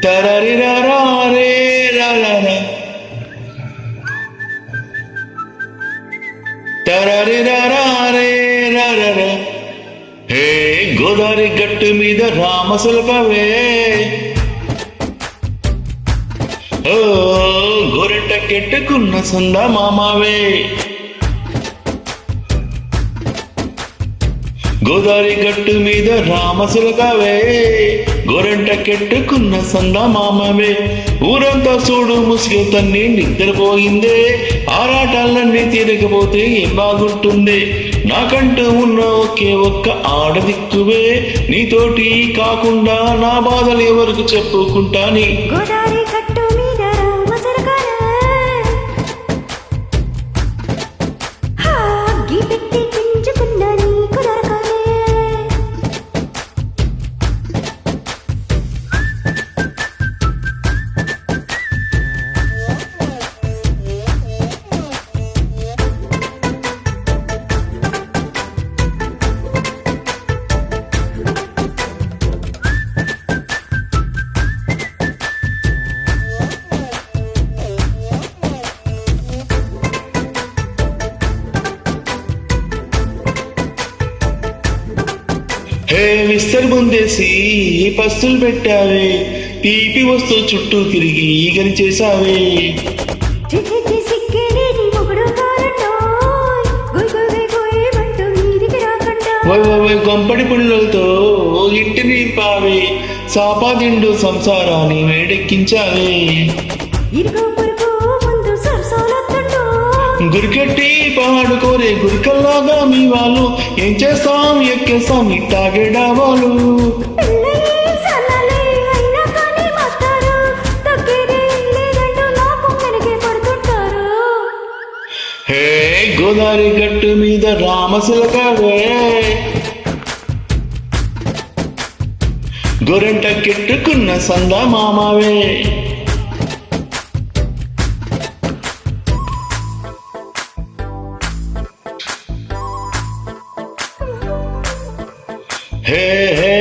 తరరిరారే రారా తరరిరారే రారా హే గోదావరి గట్టు మీద రామసులకవే ఓ గోరెంట కెట్టుకున్న సంద మామావే గోదావరి గట్టు మీద రామసులకవే గోరెంట కెట్టుకున్న సంద మామవే ఊరంతా చూడు ముసుగు తన్ని నిద్రపోయిందే ఆరాటాలన్నీ తీరకపోతే ఏం బాగుంటుంది నాకంటూ ఉన్న ఒకే ఒక్క ఆడదిక్కువే నీతోటి కాకుండా నా బాధలు ఎవరికి చెప్పుకుంటాని గోదావరి గట్టు మీద రామసులకనే పెట్టి పించుకున్న నీకు దొరకనే హే విస్తర్ ముందేసి పస్తులు పెట్టావే తీపి వస్తూ చుట్టూ తిరిగి ఈగని చేసావే గొంపడి పుల్లలతో ఇంటి నింపావే సాపాదిండు సంసారాన్ని వేడెక్కించావే గురికెట్టి పాడుకోరే గురికల్లాగా మీ వాళ్ళు ఏం చేస్తాం ఎక్కేస్తాం ఇట్టాగే డాబాలు హే గోదావరి గట్టు మీద రామసులకవే గోరెంట కెట్టుకున్న సంద మామవే హే హే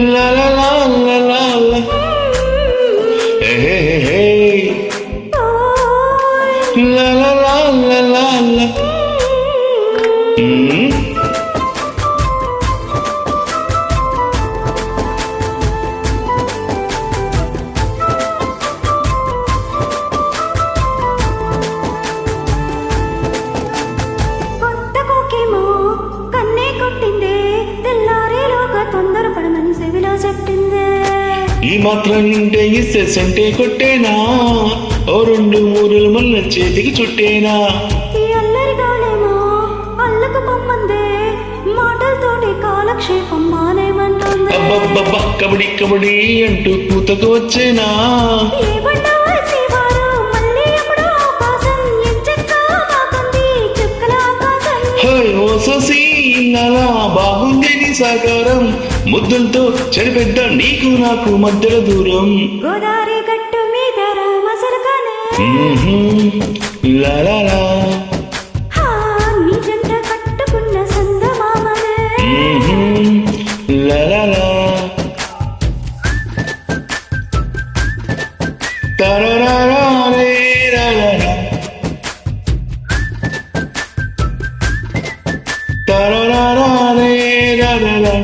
లా లా లా లా లా లా హే హే హే లా లా లా లా లా లా ఈ మాత్రం నింటే ఇస్తే సంటే కొట్టేనా ఓ రెండు మూరలు మల్ల చేతికి చుట్టేనా అబ్బబ్బబ్బా కబడి కబడి అంటూ కూతకు వచ్చేనా ఓ సోసి ఇన్నాలా బాగుంది నీ సాకారం ముద్దులతో చెడిపెద్ద నీకు నాకు మధ్యలో దూరం గోదావరి గట్టు మీద రామసులకనే లాలా నీ జంట కట్టుకున్న సంద మామనే లాలా తరరారే రారా తరరారే రారా